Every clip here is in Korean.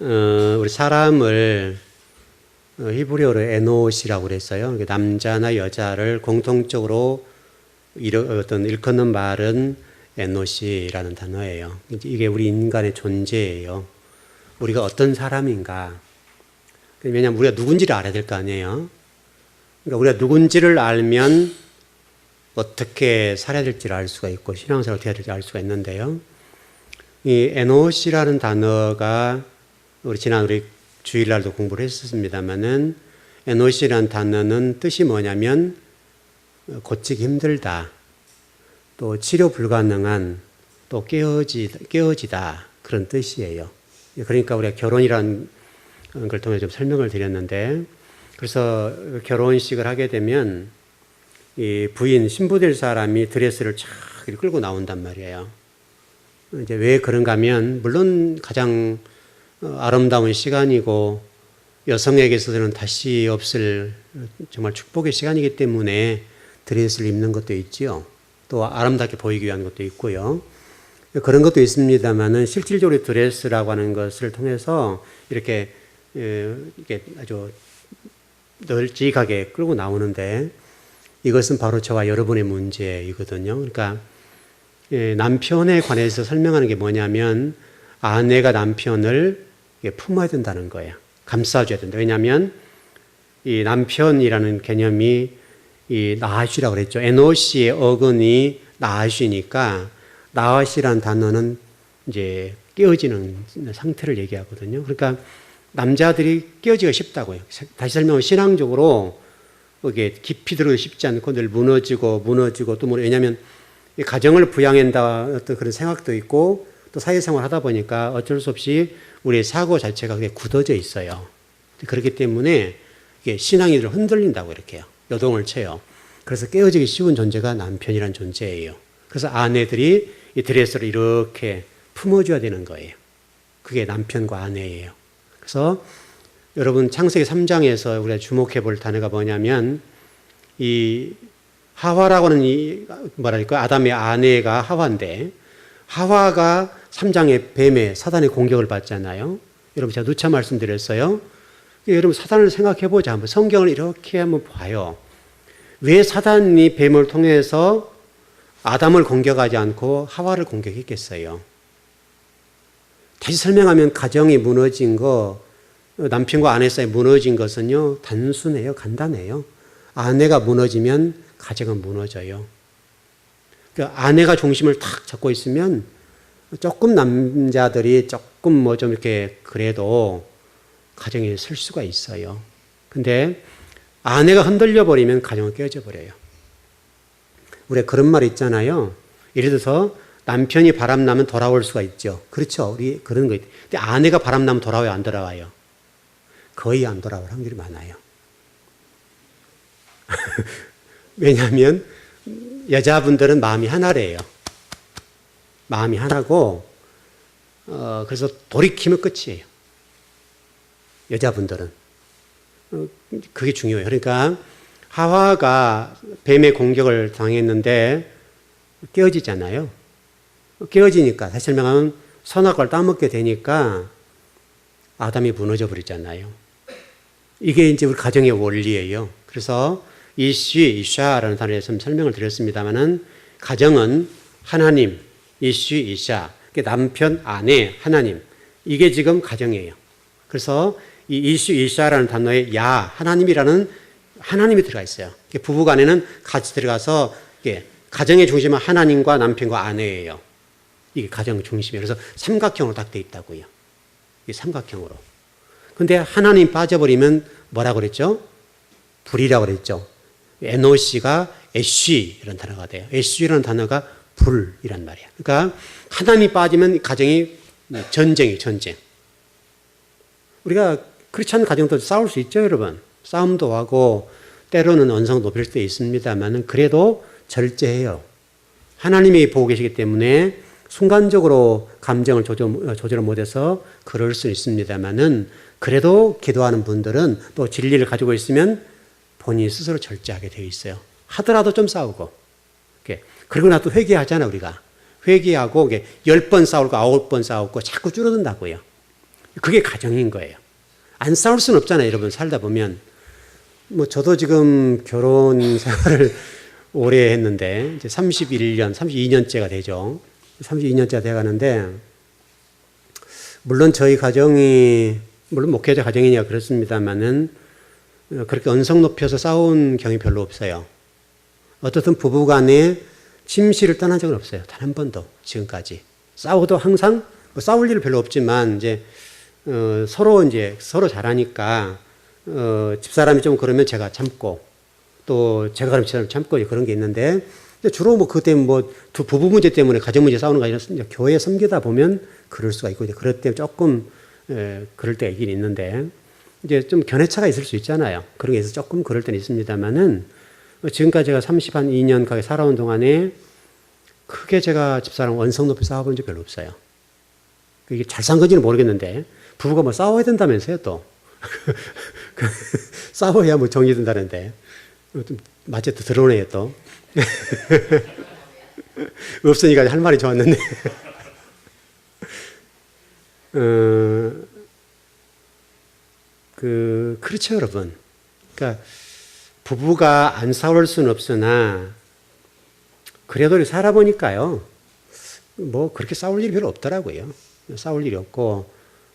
우리 사람을 히브리어로 에노시라고 그랬어요. 남자나 여자를 공통적으로 일컫는 말은 에노시라는 단어예요. 이게 우리 인간의 존재예요. 우리가 어떤 사람인가. 왜냐하면 우리가 누군지를 알아야 될 거 아니에요. 그러니까 우리가 누군지를 알면 어떻게 살아야 될지를 알 수가 있고 신앙생활을 어떻게 해야 될지 알 수가 있는데요. 이 에노시라는 단어가 우리 주일날도 공부를 했었습니다만은 에노시라는 단어는 뜻이 뭐냐면 고치기 힘들다, 또 치료 불가능한, 또 깨어지다 그런 뜻이에요. 그러니까 우리가 결혼이라는 걸 통해 좀 설명을 드렸는데, 그래서 결혼식을 하게 되면 이 부인, 신부될 사람이 드레스를 쫙 끌고 나온단 말이에요. 이제 왜 그런가 하면, 물론 가장 아름다운 시간이고 여성에게 있어서는 다시 없을 정말 축복의 시간이기 때문에 드레스를 입는 것도 있지요. 또 아름답게 보이기 위한 것도 있고요. 그런 것도 있습니다만은 실질적으로 드레스라고 하는 것을 통해서 이렇게 아주 널찍하게 끌고 나오는데, 이것은 바로 저와 여러분의 문제이거든요. 그러니까 남편에 관해서 설명하는 게 뭐냐면, 아내가 남편을 품어야 된다는 거예요. 감싸줘야 된다. 왜냐하면 이 남편이라는 개념이 이 나아시라고 그랬죠. 에노시의 어근이 나아시니까, 나아시라는 단어는 이제 깨어지는 상태를 얘기하거든요. 그러니까 남자들이 깨어지기가 쉽다고요. 다시 설명하면 신앙적으로 이게 깊이 들어도 쉽지 않고 늘 무너지고 또 왜냐하면 가정을 부양한다 어떤 그런 생각도 있고, 또 사회생활 하다 보니까 어쩔 수 없이 우리의 사고 자체가 그게 굳어져 있어요. 그렇기 때문에 이게 신앙이 흔들린다고 이렇게 해요. 요동을 쳐요. 그래서 깨어지기 쉬운 존재가 남편이란 존재예요. 그래서 아내들이 이 드레스를 이렇게 품어줘야 되는 거예요. 그게 남편과 아내예요. 그래서 여러분 창세기 3장에서 우리가 주목해 볼 단어가 뭐냐면, 이 하와라고 하는 아담의 아내가 하와인데, 하와가 3장의 뱀의 사단의 공격을 받잖아요. 여러분 제가 누차 말씀드렸어요. 여러분 사단을 생각해 보자. 한번 성경을 이렇게 한번 봐요. 왜 사단이 뱀을 통해서 아담을 공격하지 않고 하와를 공격했겠어요? 다시 설명하면 가정이 무너진 거, 남편과 아내 사이 무너진 것은요, 단순해요. 간단해요. 아내가 무너지면 가정은 무너져요. 그러니까 아내가 중심을 탁 잡고 있으면 조금 남자들이 조금 뭐 좀 이렇게 그래도 가정에 설 수가 있어요. 근데 아내가 흔들려 버리면 가정은 깨어져 버려요. 우리가 그런 말 있잖아요. 예를 들어서 남편이 바람나면 돌아올 수가 있죠. 그렇죠. 우리 그런 거 있죠. 근데 아내가 바람나면 돌아와요, 안 돌아와요? 거의 안 돌아올 확률이 많아요. 왜냐하면 여자분들은 마음이 하나래요. 마음이 하나고, 그래서 돌이키면 끝이에요. 여자분들은. 그게 중요해요. 그러니까 하와가 뱀의 공격을 당했는데 깨어지잖아요. 깨어지니까, 다시 설명하면 선악과를 따먹게 되니까 아담이 무너져 버리잖아요. 이게 이제 우리 가정의 원리예요. 그래서 이샤라는 단어에서 설명을 드렸습니다만은, 가정은 하나님, 이샤, 남편, 아내, 하나님, 이게 지금 가정이에요. 그래서 이 이샤라는 단어에 하나님이라는 하나님이 들어가 있어요. 부부간에는 같이 들어가서 가정의 중심은 하나님과 남편과 아내예요. 이게 가정 중심이에요. 그래서 삼각형으로 딱 돼 있다고요. 이 삼각형으로. 근데 하나님 빠져버리면 뭐라고 그랬죠? 불이라고 그랬죠. 에노시가 애쉬 이런 단어가 돼요. 애쉬라는 단어가 불이란 말이에요. 그러니까 하나님이 빠지면 가정이 전쟁이에요. 전쟁. 우리가 그렇지 않은 가정도 싸울 수 있죠, 여러분. 싸움도 하고 때로는 언성 높일 때 있습니다만 그래도 절제해요. 하나님이 보고 계시기 때문에 순간적으로 감정을 조절 못해서 그럴 수 있습니다만은, 그래도 기도하는 분들은 또 진리를 가지고 있으면 본인이 스스로 절제하게 되어 있어요. 하더라도 좀 싸우고. 그리고 나도 회개하잖아, 우리가. 회개하고 10번 싸우고 9번 싸우고 자꾸 줄어든다고요. 그게 가정인 거예요. 안 싸울 수는 없잖아요, 여러분. 살다 보면. 뭐 저도 지금 결혼 생활을 오래 했는데 이제 31년, 32년째가 되죠. 32년째가 돼 가는데 물론 저희 가정이 물론 목회자 가정이냐 그렇습니다만은 그렇게 언성 높여서 싸운 경험이 별로 없어요. 어떻든 부부 간에 침실을 떠난 적은 없어요. 단 한 번도 지금까지. 싸워도 항상 뭐 싸울 일은 별로 없지만 이제 서로 잘하니까 집사람이 좀 그러면 제가 참고 또 제가 그러면 집사람이 참고 그런 게 있는데 주로 뭐 그때 뭐 두 부부 문제 때문에 가정 문제 싸우는 거 아니라 교회 섬기다 보면 그럴 수가 있고 그럴 때 조금 그럴 때가 있긴 있는데 이제 좀 견해차가 있을 수 있잖아요. 그런 게 있어서 조금 그럴 때는 있습니다만은 지금까지 제가 32년 가까이 살아온 동안에 크게 제가 집사람 원성 높이 싸워본 적 별로 없어요. 이게 잘 산 건지는 모르겠는데 부부가 뭐 싸워야 된다면서요 또. 싸워야 뭐 정리된다는데 마치 또 들어오네요 또. 없으니까 할 말이 좋았는데. 그렇죠 여러분. 그러니까 부부가 안 싸울 수는 없으나 그래도 살아보니까요 뭐 그렇게 싸울 일이 별로 없더라고요. 싸울 일이 없고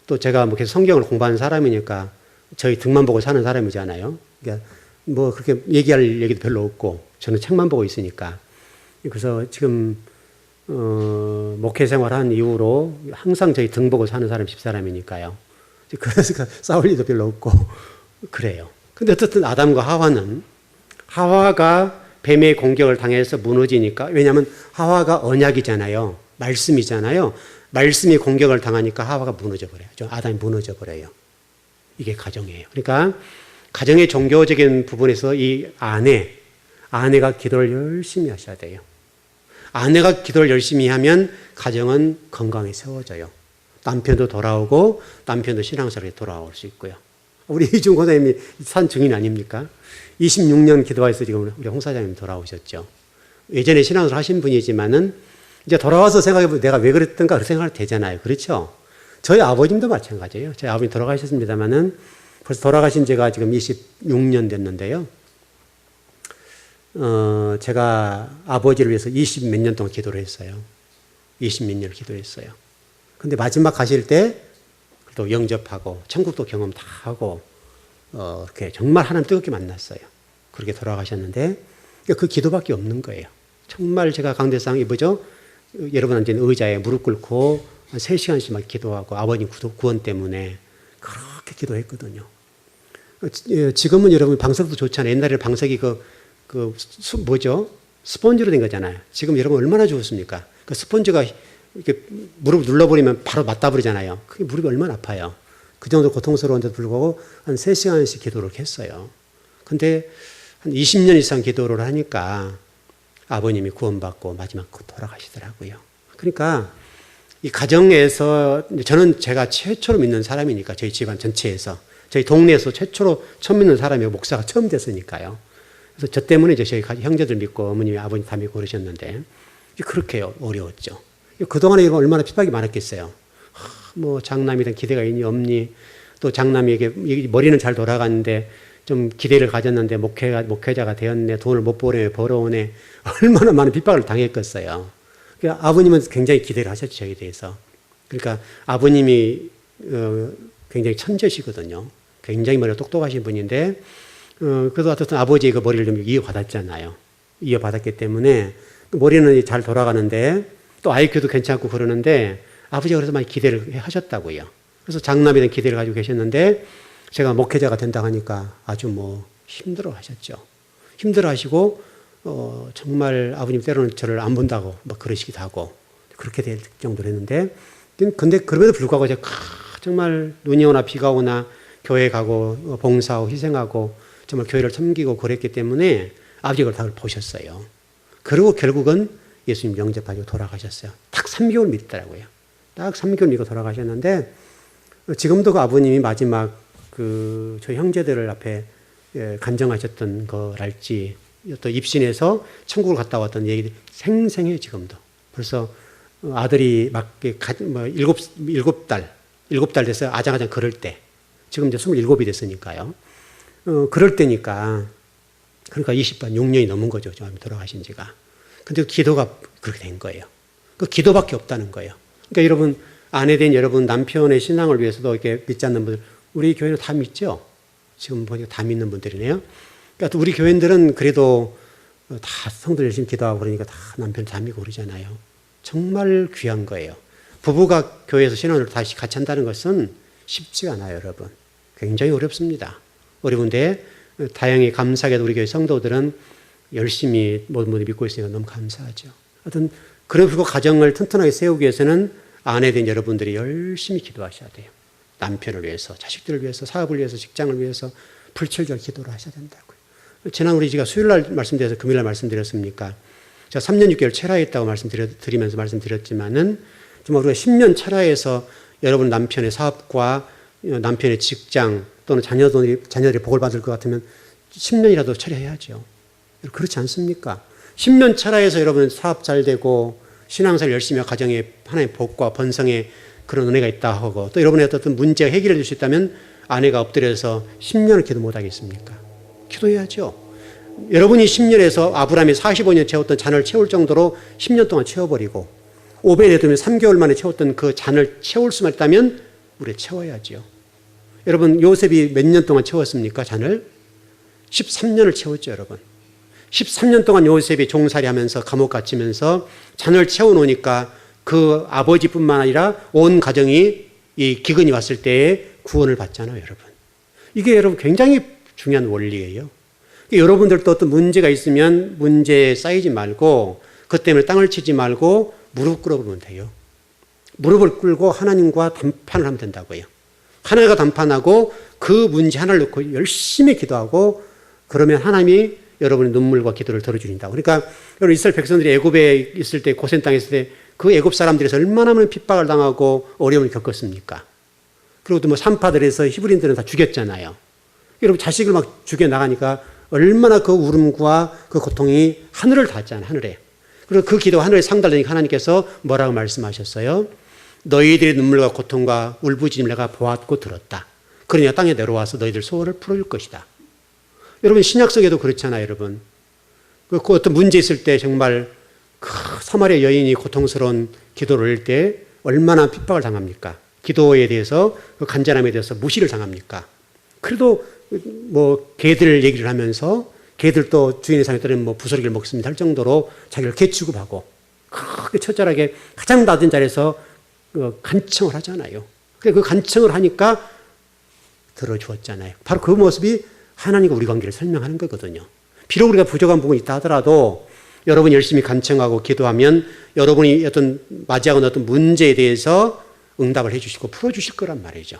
또 제가 뭐 계속 성경을 공부하는 사람이니까 저희 등만 보고 사는 사람이잖아요. 그러니까 뭐 그렇게 얘기할 얘기도 별로 없고 저는 책만 보고 있으니까 그래서 지금 목회 생활한 이후로 항상 저희 등 보고 사는 사람 집사람이니까요. 그래서 싸울 일도 별로 없고 그래요. 근데 어쨌든 아담과 하와가 뱀의 공격을 당해서 무너지니까 왜냐하면 하와가 언약이잖아요. 말씀이잖아요. 말씀이 공격을 당하니까 하와가 무너져 버려요. 아담이 무너져 버려요. 이게 가정이에요. 그러니까 가정의 종교적인 부분에서 이 아내가 기도를 열심히 하셔야 돼요. 아내가 기도를 열심히 하면 가정은 건강히 세워져요. 남편도 돌아오고 남편도 신앙스럽게 돌아올 수 있고요. 우리 이중 권사님이 산 증인 아닙니까? 26년 기도해서 지금 우리 홍 사장님 돌아오셨죠. 예전에 신앙을 하신 분이지만은 이제 돌아와서 생각해보면 내가 왜 그랬던가 그 생각이 되잖아요. 그렇죠? 저희 아버님도 마찬가지예요. 저희 아버님 돌아가셨습니다만은 벌써 돌아가신 지가 지금 26년 됐는데요. 제가 아버지를 위해서 20 몇 년 동안 기도를 했어요. 20 몇 년을 기도했어요. 근데 마지막 가실 때 또 영접하고 천국도 경험 다 하고 이렇게 정말 하나님 뜨겁게 만났어요. 그렇게 돌아가셨는데 그 기도밖에 없는 거예요. 정말 제가 강대상 뭐죠? 여러분 앉은 의자에 무릎 꿇고 한 3시간씩 막 기도하고 아버님 구원 때문에 그렇게 기도했거든요. 지금은 여러분 방석도 좋잖아요. 옛날에 방석이 뭐죠? 스펀지로 된 거잖아요. 지금 여러분 얼마나 좋습니까? 그 스펀지가 이렇게 무릎 눌러버리면 바로 맞다버리잖아요. 그게 무릎이 얼마나 아파요. 그 정도 고통스러운데도 불구하고 한 3시간씩 기도를 했어요. 근데 한 20년 이상 기도를 하니까 아버님이 구원받고 마지막 돌아가시더라고요. 그러니까 이 가정에서 저는 제가 최초로 믿는 사람이니까 저희 집안 전체에서 저희 동네에서 최초로 처음 믿는 사람이 목사가 처음 됐으니까요. 그래서 저 때문에 이제 저희 형제들 믿고 어머님이 아버님 다 믿고 그러셨는데 그렇게 어려웠죠. 그동안에 얼마나 핍박이 많았겠어요. 뭐 장남이든 기대가 있니 없니 또 장남에게 머리는 잘 돌아가는데 좀 기대를 가졌는데 목회자가 되었네 돈을 못 벌어오네 얼마나 많은 핍박을 당했겠어요. 그러니까 아버님은 굉장히 기대를 하셨죠 저에 대해서. 그러니까 아버님이 굉장히 천재시거든요. 굉장히 머리가 똑똑하신 분인데 그래도 어쨌든 아버지의 그 머리를 좀 이어받았잖아요. 이어받았기 때문에 머리는 잘 돌아가는데 또 IQ도 괜찮고 그러는데 아버지가 그래서 많이 기대를 하셨다고요. 그래서 장남이든 기대를 가지고 계셨는데 제가 목회자가 된다고 하니까 아주 뭐 힘들어 하셨죠. 힘들어 하시고 정말 아버님 때로는 저를 안 본다고 막 그러시기도 하고 그렇게 될 정도로 했는데 근데 그럼에도 불구하고 제가 정말 눈이 오나 비가 오나 교회 가고 봉사하고 희생하고 정말 교회를 섬기고 그랬기 때문에 아버지가 그걸 다 보셨어요. 그리고 결국은 예수님 영접하고 돌아가셨어요. 딱 3개월 믿더라고요. 딱 3개월 믿고 돌아가셨는데 지금도 그 아버님이 마지막 저희 형제들을 앞에 간증하셨던 거랄지 또 입신해서 천국을 갔다 왔던 얘기들이 생생해요 지금도. 벌써 아들이 막 7달 7달 돼서 아장아장 걸을 때, 지금 이제 27이 됐으니까요. 그럴 때니까, 그러니까 20반 6년이 넘은 거죠. 좀 돌아가신 지가. 근데 기도가 그렇게 된 거예요. 그 기도밖에 없다는 거예요. 그러니까 여러분, 아내 된 여러분, 남편의 신앙을 위해서도 이렇게 믿지 않는 분들, 우리 교회는 다 믿죠? 지금 보니까 다 믿는 분들이네요. 그러니까 우리 교회들은 그래도 다 성도들 열심히 기도하고 그러니까 다 남편 다 믿고 그러잖아요. 정말 귀한 거예요. 부부가 교회에서 신앙을 다시 같이 한다는 것은 쉽지가 않아요, 여러분. 굉장히 어렵습니다. 어려운데 다행히 감사하게도 우리 교회 성도들은 열심히 모두 믿고 있으니까 너무 감사하죠. 하여튼 그리고 가정을 튼튼하게 세우기 위해서는 아내 된 여러분들이 열심히 기도하셔야 돼요. 남편을 위해서, 자식들을 위해서, 사업을 위해서, 직장을 위해서 불철주야 기도를 하셔야 된다고요. 지난 우리 제가 수요일 날 말씀드려서 금요일 날 말씀드렸습니까? 제가 3년 6개월 철야했다고 말씀드리면서 말씀드렸지만은 정말 우리가 10년 철야에서 여러분 남편의 사업과 남편의 직장 또는 자녀들이 복을 받을 것 같으면 10년이라도 철야해야죠. 그렇지 않습니까? 10년 철야에서 여러분 사업 잘 되고 신앙생활 열심히 하고 가정에 하나님의 복과 번성의 그런 은혜가 있다 하고 또 여러분의 어떤 문제가 해결해 줄 수 있다면 아내가 엎드려서 10년을 기도 못 하겠습니까? 기도해야죠. 여러분이 10년에서 아브라함이 45년 채웠던 잔을 채울 정도로 10년 동안 채워버리고 오베데돔이 3개월 만에 채웠던 그 잔을 채울 수만 있다면 우리 채워야죠. 여러분 요셉이 몇 년 동안 채웠습니까? 잔을? 13년을 채웠죠, 여러분. 13년 동안 요셉이 종살이 하면서 감옥 갇히면서 잔을 채워놓으니까 그 아버지뿐만 아니라 온 가정이 이 기근이 왔을 때에 구원을 받잖아요, 여러분. 이게 여러분 굉장히 중요한 원리예요. 여러분들도 어떤 문제가 있으면 문제에 쌓이지 말고 그 때문에 땅을 치지 말고 무릎 꿇어보면 돼요. 무릎을 꿇고 하나님과 담판을 하면 된다고요. 하나님과 담판하고 그 문제 하나를 놓고 열심히 기도하고 그러면 하나님이 여러분의 눈물과 기도를 들어주신다고. 그러니까 여러분 이스라엘 백성들이 애굽에 있을 때 고센 땅에 있을 때 그 애굽 사람들에서 얼마나 많은 핍박을 당하고 어려움을 겪었습니까? 그리고 또 뭐 산파들에서 히브리인들은 다 죽였잖아요. 여러분 자식을 막 죽여나가니까 얼마나 그 울음과 그 고통이 하늘을 닿았잖아요. 하늘에. 그리고 그 기도가 하늘에 상달되니까 하나님께서 뭐라고 말씀하셨어요? 너희들의 눈물과 고통과 울부짖음을 내가 보았고 들었다. 그러니까 땅에 내려와서 너희들 소원을 풀어줄 것이다. 여러분 신약 속에도 그렇잖아요, 여러분. 그 어떤 문제 있을 때 정말 그 사마리아 여인이 고통스러운 기도를 할 때 얼마나 핍박을 당합니까? 기도에 대해서 그 간절함에 대해서 무시를 당합니까? 그래도 뭐 개들 얘기를 하면서 개들도 주인의 상에 따르면 뭐 부스러기를 먹습니다 할 정도로 자기를 개 취급하고 그렇게 처절하게 가장 낮은 자리에서 간청을 하잖아요. 그 간청을 하니까 들어주었잖아요. 바로 그 모습이 하나님과 우리 관계를 설명하는 거거든요. 비록 우리가 부족한 부분이 있다 하더라도 여러분이 열심히 간청하고 기도하면 여러분이 어떤 맞이하고 어떤 문제에 대해서 응답을 해 주시고 풀어주실 거란 말이죠.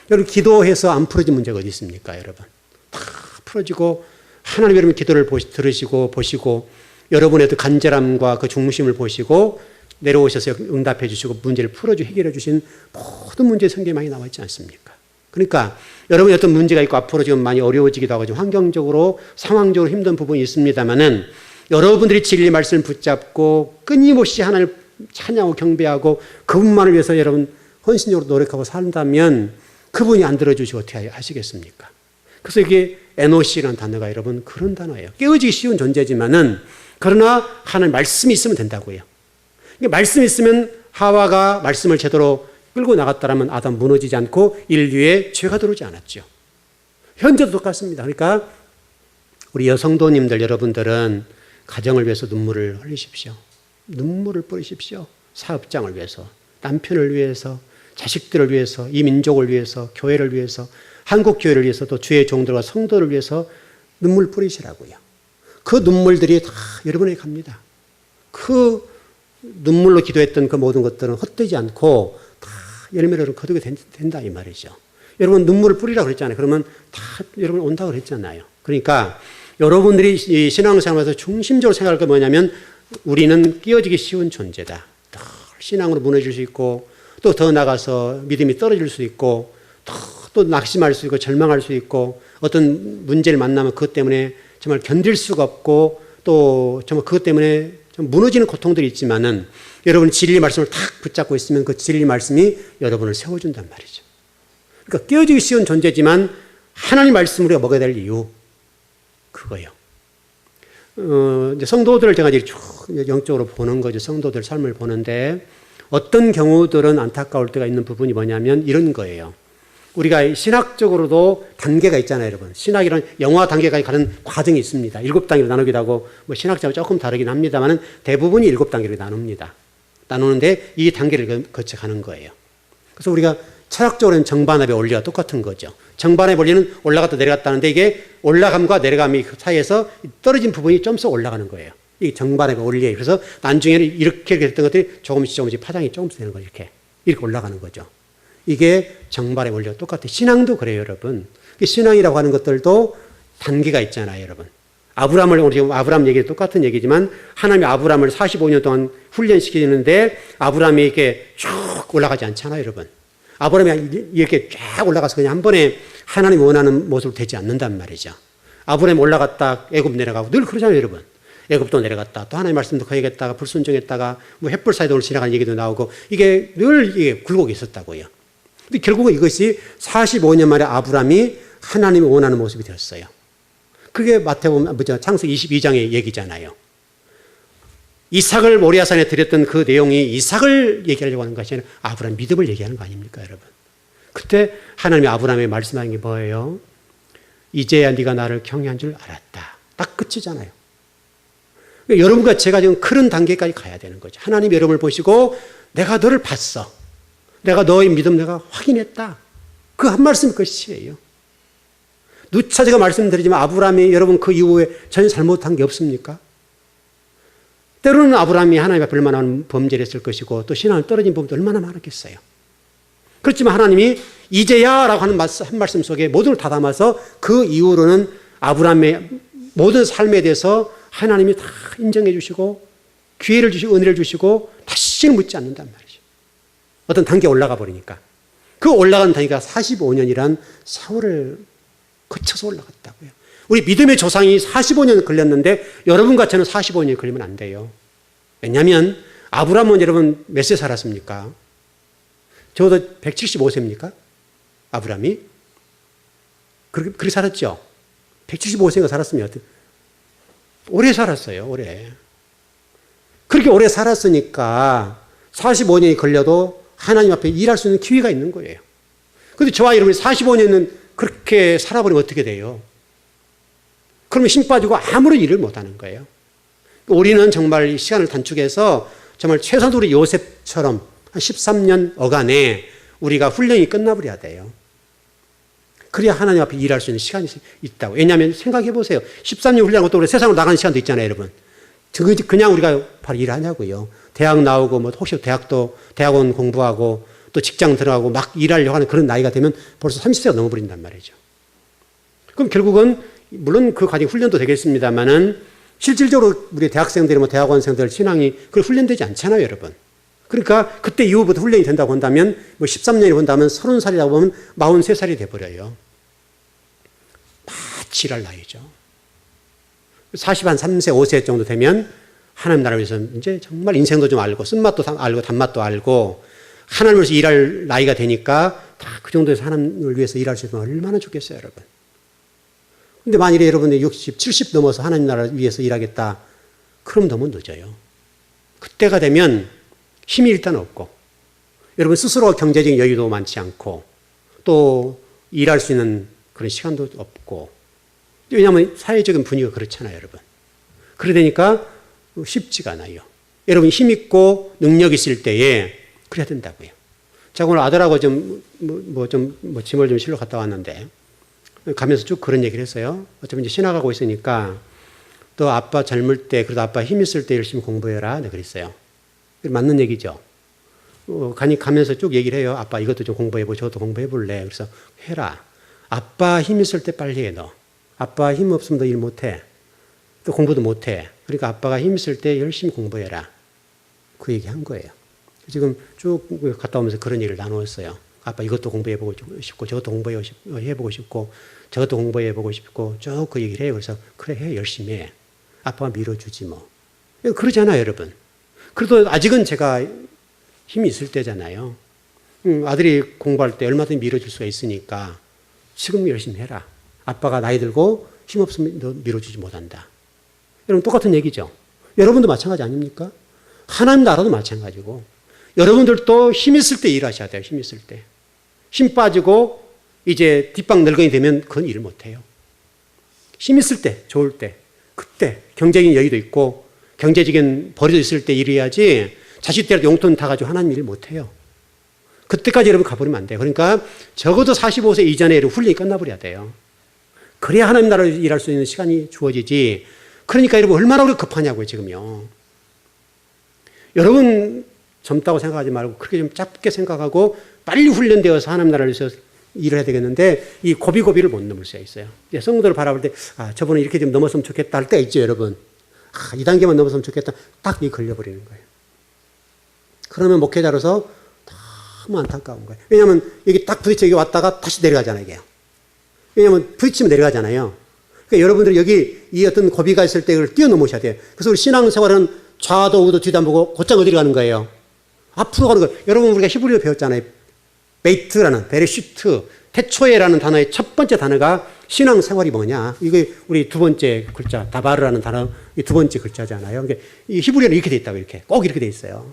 여러분 기도해서 안 풀어진 문제가 어디 있습니까, 여러분? 다 풀어지고 하나님 여러분 기도를 들으시고 보시고 여러분의 그 간절함과 그 중심을 보시고 내려오셔서 응답해 주시고 문제를 풀어주고 해결해 주신 모든 문제 성경에 많이 나와 있지 않습니까? 그러니까 여러분이 어떤 문제가 있고 앞으로 지금 많이 어려워지기도 하고 지금 환경적으로 상황적으로 힘든 부분이 있습니다만은 여러분들이 진리 말씀을 붙잡고 끊임없이 하나님을 찬양하고 경배하고 그분만을 위해서 여러분 헌신적으로 노력하고 산다면 그분이 안 들어주시고 어떻게 하시겠습니까? 그래서 이게 에노시라는 단어가 여러분 그런 단어예요. 깨어지기 쉬운 존재지만은 그러나 하나님 말씀이 있으면 된다고요. 말씀이 있으면 하와가 말씀을 제대로 끌고 나갔다라면 아담 무너지지 않고 인류에 죄가 들어오지 않았죠. 현재도 똑같습니다. 그러니까 우리 여성도님들 여러분들은 가정을 위해서 눈물을 흘리십시오. 눈물을 뿌리십시오. 사업장을 위해서, 남편을 위해서, 자식들을 위해서, 이 민족을 위해서, 교회를 위해서, 한국 교회를 위해서 또 주의 종들과 성도를 위해서 눈물 뿌리시라고요. 그 눈물들이 다 여러분에게 갑니다. 그 눈물로 기도했던 그 모든 것들은 헛되지 않고 다 열매를 거두게 된다 이 말이죠. 여러분 눈물을 뿌리라고 그랬잖아요. 그러면 다 여러분 온다고 그랬잖아요. 그러니까 여러분들이 이 신앙생활에서 중심적으로 생각할 게 뭐냐면 우리는 끼어지기 쉬운 존재다. 신앙으로 무너질 수 있고 또 더 나가서 믿음이 떨어질 수 있고 또 낙심할 수 있고 절망할 수 있고 어떤 문제를 만나면 그것 때문에 정말 견딜 수가 없고 또 정말 그것 때문에 좀 무너지는 고통들이 있지만은 여러분이 진리 말씀을 탁 붙잡고 있으면 그 진리 말씀이 여러분을 세워준단 말이죠. 그러니까 깨어지기 쉬운 존재지만 하나님 말씀을 우리가 먹어야 될 이유, 그거예요. 이제 성도들을 제가 이제 쭉 영적으로 보는 거죠. 성도들 삶을 보는데 어떤 경우들은 안타까울 때가 있는 부분이 뭐냐면 이런 거예요. 우리가 신학적으로도 단계가 있잖아요, 여러분. 신학이란 영화 단계까지 가는 과정이 있습니다. 7단계로 나누기도 하고, 뭐 신학자와 조금 다르긴 합니다만 대부분이 7단계로 나눕니다. 나누는데 이 단계를 거쳐 가는 거예요. 그래서 우리가 철학적으로는 정반합의 원리와 똑같은 거죠. 정반합의 원리는 올라갔다 내려갔다 하는데 이게 올라감과 내려감이 사이에서 떨어진 부분이 좀씩 올라가는 거예요. 이게 정반합의 원리예요. 그래서 나중에는 이렇게 됐던 것들이 조금씩 파장이 조금씩 되는 거죠. 이렇게 올라가는 거죠. 이게 정반의 원리와 똑같아요. 신앙도 그래요, 여러분. 신앙이라고 하는 것들도 단계가 있잖아요, 여러분. 우리 지금 아브라함 얘기 똑같은 얘기지만 하나님이 아브라함을 45년 동안 훈련시키는데 아브라함이 이렇게 쭉 올라가지 않잖아요, 여러분. 아브라함이 이렇게 쫙 올라가서 그냥 한 번에 하나님이 원하는 모습으로 되지 않는단 말이죠. 아브라함이 올라갔다 애굽 내려가고 늘 그러잖아요, 여러분. 애굽도 내려갔다 또 하나님의 말씀도 거역했다가 불순종했다가 뭐 햇불 사이도 지나가는 얘기도 나오고 이게 늘 이게 굴곡이 있었다고요. 근데 결국은 이것이 45년 만에 아브라함이 하나님이 원하는 모습이 되었어요. 그게 마태복음 창세기 22장의 얘기잖아요. 이삭을 모리아산에 드렸던 그 내용이 이삭을 얘기하려고 하는 것이 아니라 아브라함 믿음을 얘기하는 거 아닙니까, 여러분? 그때 하나님이 아브라함에 말씀하는 게 뭐예요? 이제야 네가 나를 경외한 줄 알았다. 딱 끝이잖아요. 그러니까 여러분과 제가 지금 그런 단계까지 가야 되는 거죠. 하나님이 여러분을 보시고 내가 너를 봤어. 내가 너의 믿음 내가 확인했다. 그 한 말씀 끝이에요. 누차 제가 말씀드리지만 아브라함이 여러분 그 이후에 전혀 잘못한 게 없습니까? 때로는 아브라함이 하나님 앞에 얼마나 범죄를 했을 것이고 또 신앙을 떨어진 부분도 얼마나 많았겠어요. 그렇지만 하나님이 이제야 라고 하는 한 말씀 속에 모든 걸 다 담아서 그 이후로는 아브라함의 모든 삶에 대해서 하나님이 다 인정해 주시고 기회를 주시고 은혜를 주시고 다시는 묻지 않는단 말이죠. 어떤 단계에 올라가 버리니까. 그 올라간 단계가 45년이란 세월을 거쳐서 올라갔다고요. 우리 믿음의 조상이 45년 걸렸는데 여러분과 저는 45년이 걸리면 안 돼요. 왜냐하면 아브라함은 여러분 몇 세 살았습니까? 적어도 175세입니까? 아브라함이? 그렇게 살았죠? 175세가 살았으면 오래 살았어요. 오래. 그렇게 오래 살았으니까 45년이 걸려도 하나님 앞에 일할 수 있는 기회가 있는 거예요. 그런데 저와 여러분이 45년은 그렇게 살아버리면 어떻게 돼요? 그러면 힘 빠지고 아무런 일을 못하는 거예요. 우리는 정말 시간을 단축해서 정말 최소한 우리 요셉처럼 한 13년 어간에 우리가 훈련이 끝나버려야 돼요. 그래야 하나님 앞에 일할 수 있는 시간이 있다고. 왜냐하면 생각해 보세요. 13년 훈련하고 또 우리 세상으로 나가는 시간도 있잖아요, 여러분. 그냥 우리가 바로 일하냐고요. 대학 나오고 뭐 혹시 대학원 공부하고 또 직장 들어가고 막 일하려고 하는 그런 나이가 되면 벌써 30세가 넘어버린단 말이죠. 그럼 결국은 물론 그 과정 훈련도 되겠습니다만은 실질적으로 우리 대학생들, 뭐 대학원생들 신앙이 그 훈련되지 않잖아요, 여러분. 그러니까 그때 이후부터 훈련이 된다고 한다면 뭐 13년이 본다면 30살이라고 보면 43살이 돼버려요. 마치 일할 나이죠. 3세, 5세 정도 되면 하나님 나라를 위해서 이제 정말 인생도 좀 알고 쓴맛도 알고 단맛도 알고 하나님을 위해서 일할 나이가 되니까 다 그 정도에서 하나님을 위해서 일할 수 있으면 얼마나 좋겠어요, 여러분. 근데 만일에 여러분이 60, 70 넘어서 하나님 나라를 위해서 일하겠다. 그럼 너무 늦어요. 그때가 되면 힘이 일단 없고 여러분 스스로 경제적인 여유도 많지 않고 또 일할 수 있는 그런 시간도 없고 왜냐하면 사회적인 분위기가 그렇잖아요, 여러분. 그러니까 쉽지가 않아요. 여러분 힘 있고 능력 있을 때에 그래야 된다고요. 제가 오늘 아들하고 짐을 좀 실러 갔다 왔는데 가면서 쭉 그런 얘기를 했어요. 어차피 이제 신학하고 있으니까 너 아빠 젊을 때 그래도 아빠 힘 있을 때 열심히 공부해라. 네, 그랬어요. 맞는 얘기죠. 가면서 쭉 얘기를 해요. 아빠 이것도 좀 공부해보고 저것도 공부해볼래. 그래서 해라. 아빠 힘 있을 때 빨리 해 너. 아빠 힘 없으면 너 일 못해. 또 공부도 못해. 그러니까 아빠가 힘 있을 때 열심히 공부해라. 그 얘기 한 거예요. 지금 쭉 갔다 오면서 그런 얘기를 나누었어요. 아빠 이것도 공부해보고 싶고 저것도 공부해보고 싶고 저것도 공부해보고 싶고 쭉 그 얘기를 해요. 그래서 그래 해 열심히 해. 아빠가 밀어주지 뭐. 그러잖아요, 여러분. 그래도 아직은 제가 힘이 있을 때잖아요. 아들이 공부할 때 얼마든지 밀어줄 수가 있으니까 지금 열심히 해라. 아빠가 나이 들고 힘없으면 너 밀어주지 못한다. 여러분 똑같은 얘기죠. 여러분도 마찬가지 아닙니까? 하나님 나라도 마찬가지고 여러분들도 힘 있을 때 일하셔야 돼요. 힘 있을 때. 힘 빠지고 이제 뒷방 늙은이 되면 그건 일을 못해요. 힘 있을 때, 좋을 때, 그때 경제적인 여유도 있고 경제적인 벌이도 있을 때 일해야지 자식들한테 용돈 다 가지고 하나님 일을 못해요. 그때까지 여러분 가버리면 안 돼요. 그러니까 적어도 45세 이전에 훈련이 끝나버려야 돼요. 그래야 하나님 나라를 일할 수 있는 시간이 주어지지. 그러니까 여러분 얼마나 우리가 급하냐고요, 지금요. 여러분 젊다고 생각하지 말고 그렇게 좀 짧게 생각하고 빨리 훈련되어서 하나님 나라를 위해서 일을 해야 되겠는데 이 고비고비를 못 넘을 수가 있어요. 성도를 바라볼 때 저번에 이렇게 좀 넘었으면 좋겠다 할 때가 있죠, 여러분. 이 단계만 넘었으면 좋겠다. 딱 이 걸려버리는 거예요. 그러면 목회자로서 너무 안타까운 거예요. 왜냐하면 여기 딱 부딪혀 여기 왔다가 다시 내려가잖아요, 이게요. 왜냐하면 부딪히면 내려가잖아요. 그러니까 여러분들이 여기 이 어떤 고비가 있을 때 그걸 뛰어넘으셔야 돼요. 그래서 우리 신앙생활은 좌도 우도 뒤도 안 보고 곧장 어디로 가는 거예요? 앞으로 가는 거예요. 여러분 우리가 히브리어 배웠잖아요. 베이트라는 베레슈트, 태초에라는 단어의 첫 번째 단어가 신앙생활이 뭐냐? 이게 우리 두 번째 글자 다바르라는 단어 이 두 번째 글자잖아요. 그러니까 이 히브리어는 이렇게 돼 있다고 이렇게 꼭 이렇게 돼 있어요.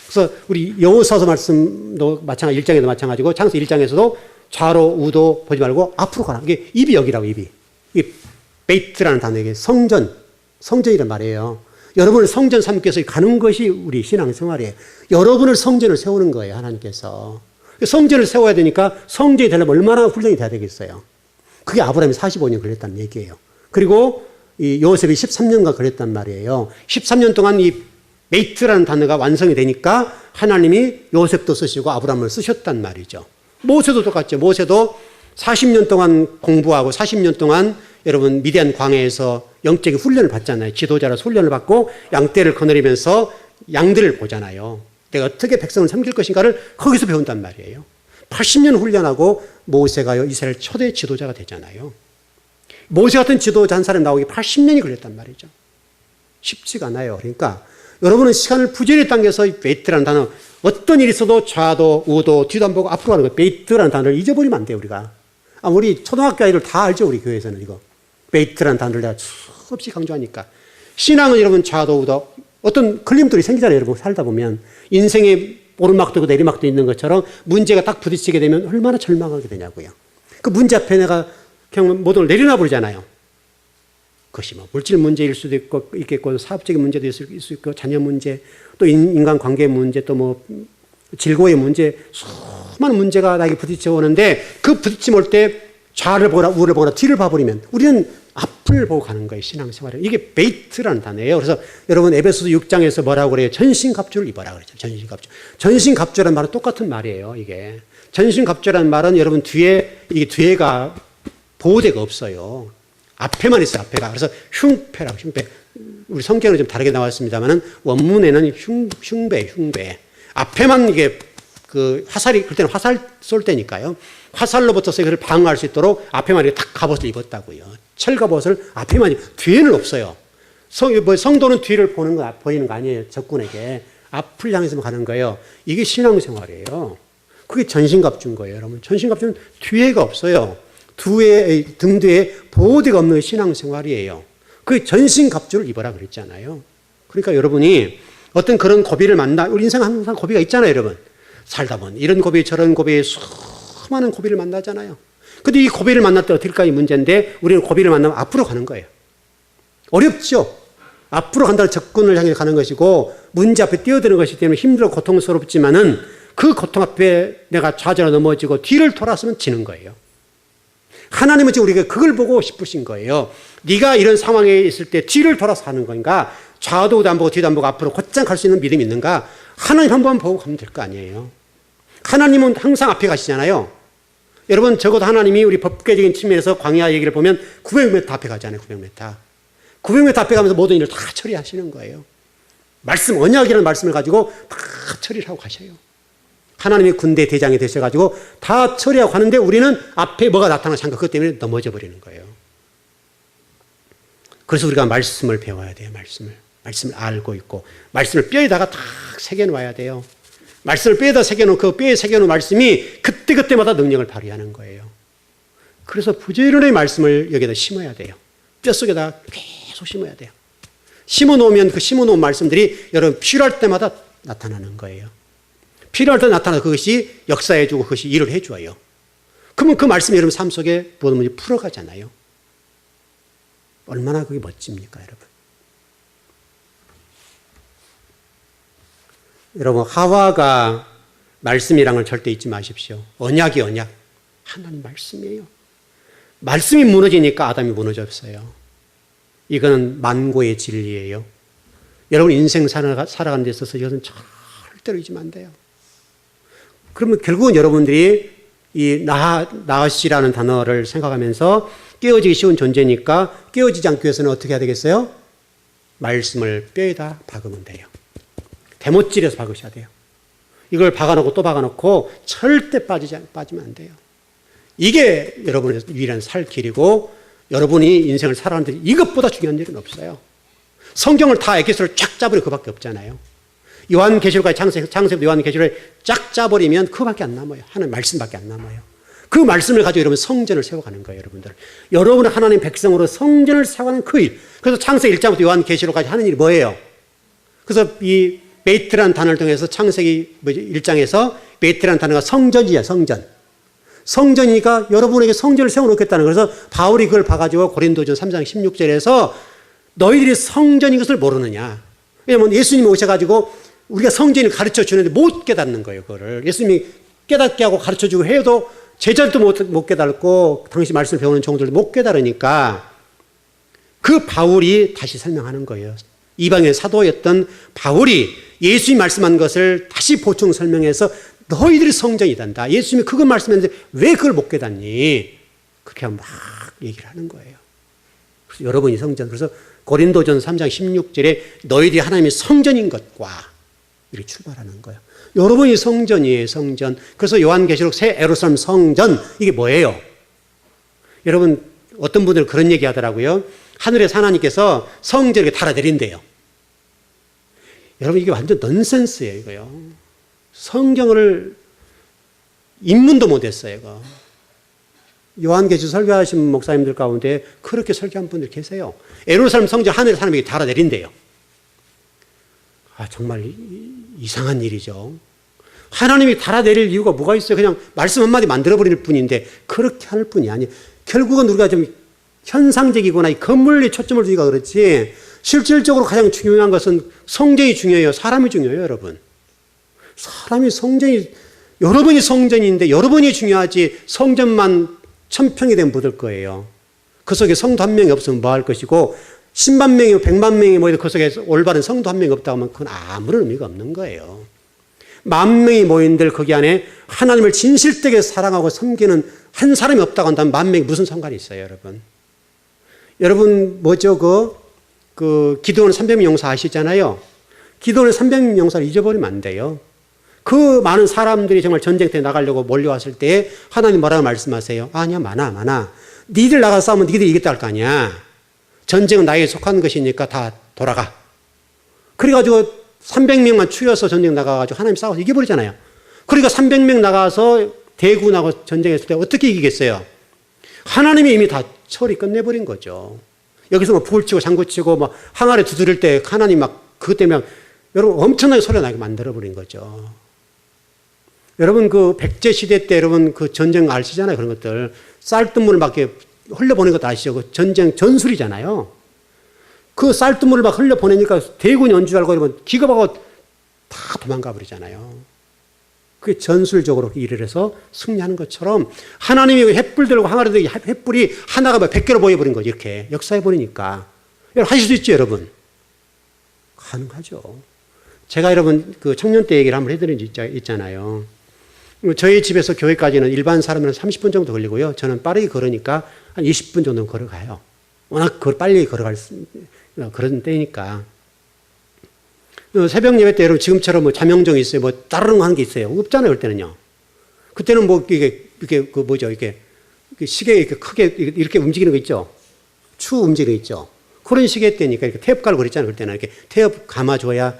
그래서 우리 여호수아서 말씀도 마찬가지 1장에도 마찬가지고 창세 1장에서도 좌로 우도 보지 말고 앞으로 가라. 이게 입이 여기라고 입이. 이게 베이트라는 단어에게 성전이란 말이에요. 여러분을 성전 삼께서 가는 것이 우리 신앙생활이에요. 여러분을 성전을 세우는 거예요, 하나님께서. 성전을 세워야 되니까 성전이 되려면 얼마나 훈련이 돼야 되겠어요. 그게 아브라함이 45년 걸렸다는 얘기예요. 그리고 이 요셉이 13년간 걸렸단 말이에요. 13년 동안 이 베이트라는 단어가 완성이 되니까 하나님이 요셉도 쓰시고 아브라함을 쓰셨단 말이죠. 모세도 똑같죠. 모세도 40년 동안 공부하고 40년 동안 여러분 미디안 광야에서 영적인 훈련을 받잖아요. 지도자로서 훈련을 받고 양떼를 거느리면서 양들을 보잖아요. 내가 어떻게 백성을 섬길 것인가를 거기서 배운단 말이에요. 80년 훈련하고 모세가 이스라엘 초대 지도자가 되잖아요. 모세 같은 지도자 한 사람 나오기 80년이 걸렸단 말이죠. 쉽지가 않아요. 그러니까 여러분은 시간을 부지런히 당겨서 베이트라는 단어 어떤 일이 있어도 좌도 우도 뒤도 안 보고 앞으로 가는 거예요. 베이트라는 단어를 잊어버리면 안 돼요. 우리가. 우리 초등학교 아이들 다 알죠. 우리 교회에서는 이거. 베이트라는 단어를 내가 수없이 강조하니까. 신앙은 여러분 좌도 우도 어떤 걸림돌이 생기잖아요. 여러분 살다 보면. 인생에 오르막도 있고 내리막도 있는 것처럼 문제가 딱 부딪히게 되면 얼마나 절망하게 되냐고요. 그 문제 앞에 내가 그냥 모든 걸 내려놔 버리잖아요. 그것이 뭐 물질 문제일 수도 있겠고 사업적인 문제도 있을 수 있고 자녀 문제 또 인간관계 문제 또 뭐 질고의 문제 수많은 문제가 나에게 부딪혀 오는데 그 부딪힘 올 때 좌를 보거나 우를 보거나 뒤를 봐버리면 우리는 앞을 보고 가는 거예요. 신앙생활에. 이게 베이트라는 단어예요. 그래서 여러분 에베소서 6장에서 뭐라고 그래요? 전신갑주를 입어라 그랬죠. 전신갑주. 전신갑주라는 말은 똑같은 말이에요. 이게. 전신갑주라는 말은 여러분 이게 뒤에가 보호대가 없어요. 앞에만 있어요. 앞에가. 그래서 흉패라고 흉패. 우리 성경은 좀 다르게 나왔습니다만은 원문에는 흉배. 앞에만 이게 그 화살이 그때는 화살 쏠 때니까요. 화살로부터서 이걸 방어할 수 있도록 앞에만 이렇게 탁 갑옷을 입었다고요. 철갑옷을 앞에만 뒤에는 없어요. 성도는 뒤를 보이는 거 아니에요. 적군에게 앞을 향해서만 가는 거예요. 이게 신앙생활이에요. 그게 전신갑주인 거예요, 여러분. 전신갑주는 뒤에가 없어요. 등 뒤에 보호대가 없는 신앙생활이에요. 그 전신갑주를 입어라 그랬잖아요. 그러니까 여러분이 어떤 그런 고비를 우리 인생 항상 고비가 있잖아요, 여러분. 살다 보면 이런 고비 저런 고비 수많은 고비를 만나잖아요. 근데 이 고비를 만날 때 어떨까 이 문제인데 우리는 고비를 만나면 앞으로 가는 거예요. 어렵죠. 앞으로 간다는 적군을 향해 가는 것이고 문제 앞에 뛰어드는 것이기 때문에 힘들고 고통스럽지만은 그 고통 앞에 내가 좌절로 넘어지고 뒤를 돌아서면 지는 거예요. 하나님은 지금 우리가 그걸 보고 싶으신 거예요. 네가 이런 상황에 있을 때 뒤를 돌아서 하는 건가? 좌도 우도 안 보고 뒤도 안 보고 앞으로 곧장 갈 수 있는 믿음이 있는가? 하나님 한번 보고 가면 될 거 아니에요. 하나님은 항상 앞에 가시잖아요. 여러분 적어도 하나님이 우리 법계적인 측면에서 광야 얘기를 보면 900m 앞에 가잖아요. 900m. 900m 앞에 가면서 모든 일을 다 처리하시는 거예요. 언약이라는 말씀을 가지고 다 처리를 하고 가셔요. 하나님이 군대 대장이 되셔가지고 다 처리하고 가는데 우리는 앞에 뭐가 나타나서 그것 때문에 넘어져 버리는 거예요. 그래서 우리가 말씀을 배워야 돼요. 말씀을. 말씀을 알고 있고 말씀을 뼈에다가 다 새겨놓아야 돼요. 말씀을 뼈에다 새겨놓은 그 뼈에 새겨놓은 말씀이 그때그때마다 능력을 발휘하는 거예요. 그래서 부지런히 말씀을 여기다 심어야 돼요. 뼛속에다 계속 심어야 돼요. 심어놓으면 그 심어놓은 말씀들이 여러분 필요할 때마다 나타나는 거예요. 필요할 때 나타나서 그것이 역사해주고 그것이 일을 해줘요. 그러면 그 말씀이 여러분 삶 속에 모든 문제 풀어가잖아요. 얼마나 그게 멋집니까, 여러분? 여러분, 하와가 말씀이란 걸 절대 잊지 마십시오. 언약이 언약. 하나님 말씀이에요. 말씀이 무너지니까 아담이 무너졌어요. 이거는 만고의 진리예요. 여러분 인생 살아가는 데 있어서 이것은 절대로 잊으면 안 돼요. 그러면 결국은 여러분들이 이 나으시라는 단어를 생각하면서 깨어지기 쉬운 존재니까 깨어지지 않기 위해서는 어떻게 해야 되겠어요? 말씀을 뼈에다 박으면 돼요. 대못질해서 박으셔야 돼요. 이걸 박아놓고 또 박아놓고 절대 빠지면 안 돼요. 이게 여러분의 유일한 살 길이고 여러분이 인생을 살아가는데 이것보다 중요한 일은 없어요. 성경을 다 에게스를 쫙 짜버리면 그밖에 없잖아요. 요한계시록까지 창세부터 요한계시록을 쫙 짜버리면 그밖에 안 남아요. 하나님 말씀밖에 안 남아요. 그 말씀을 가지고 여러분 성전을 세워가는 거예요. 여러분들. 여러분은 하나님 백성으로 성전을 세워가는 그 일. 그래서 창세기 1장부터 요한계시록까지 하는 일이 뭐예요? 그래서 이 베이트라는 단어를 통해서 창세기 1장에서 베이트라는 단어가 성전이야. 성전이니까 여러분에게 성전을 세워놓겠다는 거예요. 그래서 바울이 그걸 봐가지고 고린도전 3장 16절에서 너희들이 성전인 것을 모르느냐. 왜냐하면 예수님이 오셔가지고 우리가 성전을 가르쳐 주는데 못 깨닫는 거예요. 그거를. 예수님이 깨닫게 하고 가르쳐 주고 해도 제자들도 못 깨닫고 당시 말씀을 배우는 종들도 못 깨달으니까 그 바울이 다시 설명하는 거예요. 이방인의 사도였던 바울이 예수님이 말씀한 것을 다시 보충 설명해서 너희들이 성전이단다. 예수님이 그걸 말씀했는데 왜 그걸 못 깨닫니? 그렇게 막 얘기를 하는 거예요. 그래서 여러분이 성전. 그래서 고린도전 3장 16절에 너희들이 하나님의 성전인 것과 이렇게 출발하는 거예요. 여러분이 성전이에요. 성전. 그래서 요한계시록 새 예루살렘 성전. 이게 뭐예요? 여러분 어떤 분들은 그런 얘기 하더라고요. 하늘에서 하나님께서 성전을 달아내린대요. 여러분 이게 완전 넌센스예요. 이거요. 성경을 입문도 못했어요. 이거. 요한계시록 설교하신 목사님들 가운데 그렇게 설교한 분들 계세요. 예루살렘 성전 하늘에서 하나님이 달아내린대요. 정말 이상한 일이죠. 하나님이 달아내릴 이유가 뭐가 있어요? 그냥 말씀 한마디 만들어버릴 뿐인데 그렇게 할 뿐이 아니에요. 결국은 우리가 좀 현상적이거나 이 건물에 초점을 두기가 그렇지 실질적으로 가장 중요한 것은 성전이 중요해요. 사람이 중요해요. 여러분. 사람이 성전이 여러분이 성전인데 여러분이 중요하지 성전만 1000평이 되면 못 할 거예요. 그 속에 성도 한 명이 없으면 뭐 할 것이고 10만 명이고 100만 명이 모여도 그 속에 올바른 성도 한 명이 없다고 하면 그건 아무런 의미가 없는 거예요. 10,000명이 모인들 거기 안에 하나님을 진실되게 사랑하고 섬기는 한 사람이 없다고 한다면 10,000명이 무슨 상관이 있어요, 여러분? 여러분 뭐죠? 그 기도원 300명 용사 아시잖아요. 기도원 300명 용사를 잊어버리면 안 돼요. 그 많은 사람들이 정말 전쟁터에 나가려고 몰려왔을 때 하나님 뭐라고 말씀하세요? 아니야, 많아. 니들 나가서 싸우면 니들이 이겼다 할 거 아니야. 전쟁은 나에게 속한 것이니까 다 돌아가. 그래가지고 300명만 추려서 전쟁 나가가지고 하나님 싸워서 이겨버리잖아요. 그러니까 300명 나가서 대군하고 전쟁했을 때 어떻게 이기겠어요? 하나님이 이미 다 처리 끝내버린 거죠. 여기서 뭐 불 치고 장구 치고 뭐 항아리 두드릴 때 하나님 막 그것 때문에 여러분 엄청나게 소리 나게 만들어버린 거죠. 여러분 그 백제 시대 때 여러분 그 전쟁 아시잖아요. 그런 것들. 쌀뜨물을 막 이렇게 흘려보낸 것도 아시죠? 그 전쟁 전술이잖아요. 그 쌀뜨물을 막 흘려보내니까 대군이 온 줄 알고 이러면 기겁하고 다 도망가 버리잖아요. 그게 전술적으로 일을 해서 승리하는 것처럼 하나님이 횃불 들고 항아리 들고 횃불이 하나가 100개로 보여버린 거죠. 이렇게 역사해버리니까. 여러분 하실 수 있죠, 여러분? 가능하죠. 제가 여러분 그 청년 때 얘기를 한번 해드린 적 있잖아요. 저희 집에서 교회까지는 일반 사람은 30분 정도 걸리고요. 저는 빠르게 걸으니까 한 20분 정도 걸어가요. 워낙 빨리 걸어갈 그런 때니까. 새벽 예배 때 여러분 지금처럼 뭐 자명종이 있어요. 뭐 따르릉 하는 게 있어요. 없잖아요. 그때는요. 그때는 뭐 이게 그 뭐죠? 이게 시계 이렇게 크게 이렇게 움직이는 거 있죠. 추 움직이는 거 있죠. 그런 시계 때니까 이렇게 태엽 깔고 그랬잖아요. 그때는 이렇게 태엽 감아줘야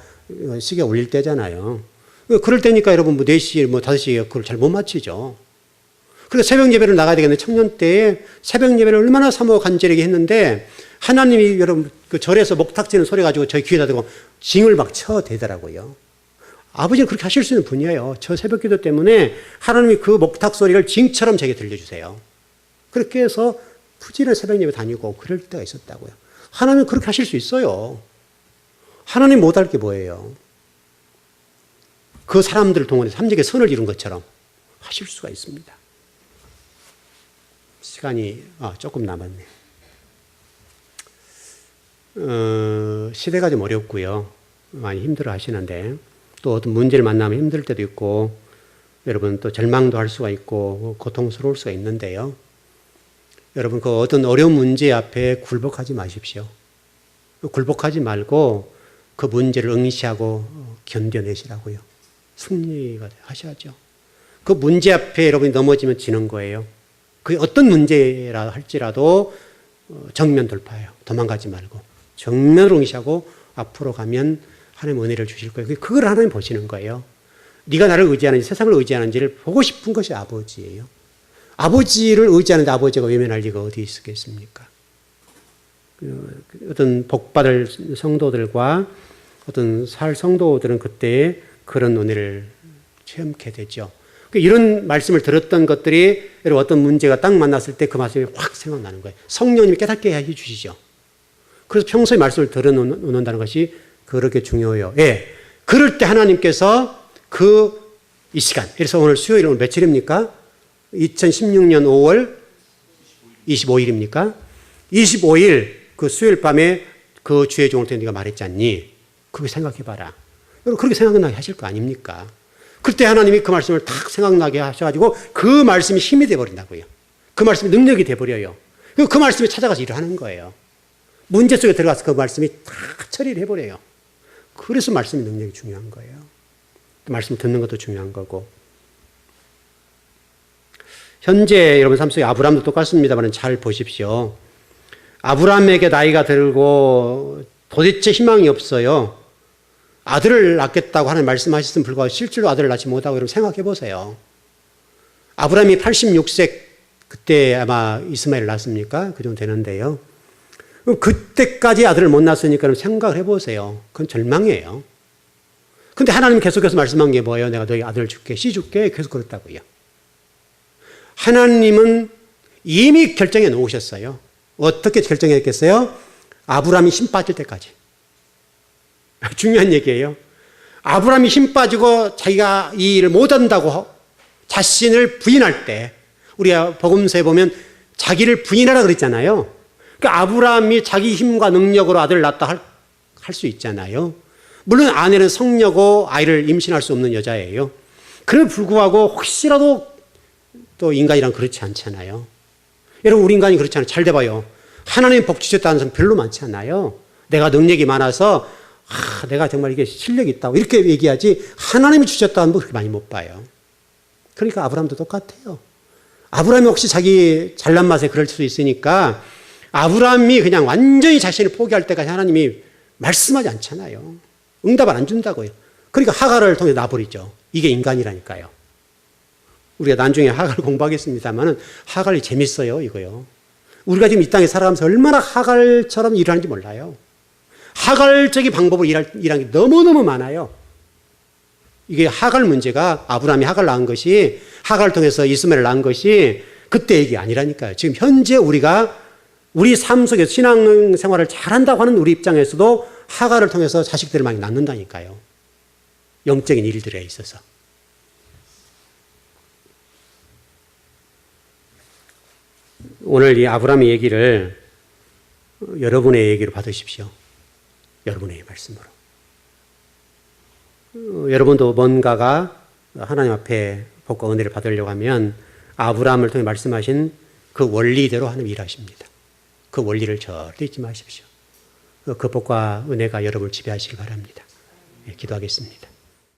시계 올릴 때잖아요. 그럴 때니까 여러분 뭐 4시, 뭐 5시에 그걸 잘 못 맞추죠. 그래서 새벽 예배를 나가야 되겠는데 청년 때에 새벽 예배를 얼마나 사모 간절하게 했는데 하나님이 여러분 그 절에서 목탁 치는 소리 가지고 저희 귀에다 대고 징을 막 쳐대더라고요. 아버지는 그렇게 하실 수 있는 분이에요. 저 새벽 기도 때문에 하나님이 그 목탁 소리를 징처럼 제게 들려주세요. 그렇게 해서 부지런히 새벽 예배 다니고 그럴 때가 있었다고요. 하나님은 그렇게 하실 수 있어요. 하나님 못할 게 뭐예요? 그 사람들을 동원해서 삼직의 선을 이룬 것처럼 하실 수가 있습니다. 시간이 조금 남았네요. 시대가 좀 어렵고요. 많이 힘들어 하시는데 또 어떤 문제를 만나면 힘들 때도 있고 여러분 또 절망도 할 수가 있고 고통스러울 수가 있는데요. 여러분 그 어떤 어려운 문제 앞에 굴복하지 마십시오. 굴복하지 말고 그 문제를 응시하고 견뎌내시라고요. 승리가 하셔야죠. 그 문제 앞에 여러분이 넘어지면 지는 거예요. 그 어떤 문제라 할지라도 정면 돌파해요. 도망가지 말고 정면으로 응시하고 앞으로 가면 하나님 은혜를 주실 거예요. 그걸 하나님 보시는 거예요. 네가 나를 의지하는지 세상을 의지하는지를 보고 싶은 것이 아버지예요. 아버지를 의지하는데 아버지가 외면할 리가 어디 있겠습니까? 어떤 복받을 성도들과 어떤 살 성도들은 그때 그런 은혜를 체험하게 되죠. 이런 말씀을 들었던 것들이 여러분 어떤 문제가 딱 만났을 때 그 말씀이 확 생각나는 거예요. 성령님이 깨닫게 해 주시죠. 그래서 평소에 말씀을 들어놓는다는 것이 그렇게 중요해요. 예. 그럴 때 하나님께서 이 시간, 그래서 오늘 수요일, 오늘 며칠입니까? 2016년 5월 25일입니까? 25일 그 수요일 밤에 그 주의 종을 때 네가 말했지 않니? 그렇게 생각해봐라. 여러분 그렇게 생각나게 하실 거 아닙니까? 그때 하나님이 그 말씀을 딱 생각나게 하셔가지고 그 말씀이 힘이 돼버린다고요. 그 말씀이 능력이 돼버려요. 그 말씀이 찾아가서 일을 하는 거예요. 문제 속에 들어가서 그 말씀이 다 처리를 해버려요. 그래서 말씀의 능력이 중요한 거예요. 말씀 듣는 것도 중요한 거고. 현재 여러분 삶 속에 아브라함도 똑같습니다만 잘 보십시오. 아브라함에게 나이가 들고 도대체 희망이 없어요. 아들을 낳겠다고 하는 말씀하셨음에 불구하고 실제로 아들을 낳지 못하고 여러분 생각해 보세요. 아브라함이 86세 그때 아마 이스마엘을 낳았습니까? 그 정도 되는데요. 그때까지 아들을 못 낳았으니까 생각을 해보세요. 그건 절망이에요. 근데 하나님 계속해서 말씀한 게 뭐예요? 내가 너희 아들을 줄게, 씨 줄게. 계속 그랬다고요. 하나님은 이미 결정해 놓으셨어요. 어떻게 결정했겠어요? 아브라함이 힘 빠질 때까지. 중요한 얘기예요. 아브라함이 힘 빠지고 자기가 이 일을 못한다고 자신을 부인할 때, 우리가 복음서에 보면 자기를 부인하라 그랬잖아요. 그러니까 아브라함이 자기 힘과 능력으로 아들을 낳았다 할 수 있잖아요. 물론 아내는 성녀고 아이를 임신할 수 없는 여자예요. 그럼에도 불구하고 혹시라도 또 인간이란 그렇지 않잖아요. 여러분 우리 인간이 그렇지 않아요. 잘 돼봐요. 하나님 복 주셨다는 사람 별로 많지 않아요. 내가 능력이 많아서 내가 정말 이게 실력이 있다고 이렇게 얘기하지 하나님이 주셨다는 분 그렇게 많이 못 봐요. 그러니까 아브라함도 똑같아요. 아브라함이 혹시 자기 잘난 맛에 그럴 수 있으니까 아브라함이 그냥 완전히 자신을 포기할 때까지 하나님이 말씀하지 않잖아요. 응답을 안 준다고요. 그러니까 하갈을 통해 놔버리죠. 이게 인간이라니까요. 우리가 나중에 하갈을 공부하겠습니다만 하갈이 재밌어요. 이거요. 우리가 지금 이 땅에 살아가면서 얼마나 하갈처럼 일하는지 몰라요. 하갈적인 방법으로 일하는 게 너무너무 많아요. 이게 하갈 문제가 아브라함이 하갈 낳은 것이 하갈을 통해서 이스마엘을 낳은 것이 그때 얘기 아니라니까요. 지금 현재 우리가 우리 삶 속에서 신앙생활을 잘한다고 하는 우리 입장에서도 하갈을 통해서 자식들을 많이 낳는다니까요. 영적인 일들에 있어서. 오늘 이 아브라함의 얘기를 여러분의 얘기로 받으십시오. 여러분의 말씀으로. 여러분도 뭔가가 하나님 앞에 복과 은혜를 받으려고 하면 아브라함을 통해 말씀하신 그 원리대로 하나님 일하십니다. 그 원리를 절대 잊지 마십시오. 그 복과 은혜가 여러분을 지배하시기 바랍니다. 기도하겠습니다.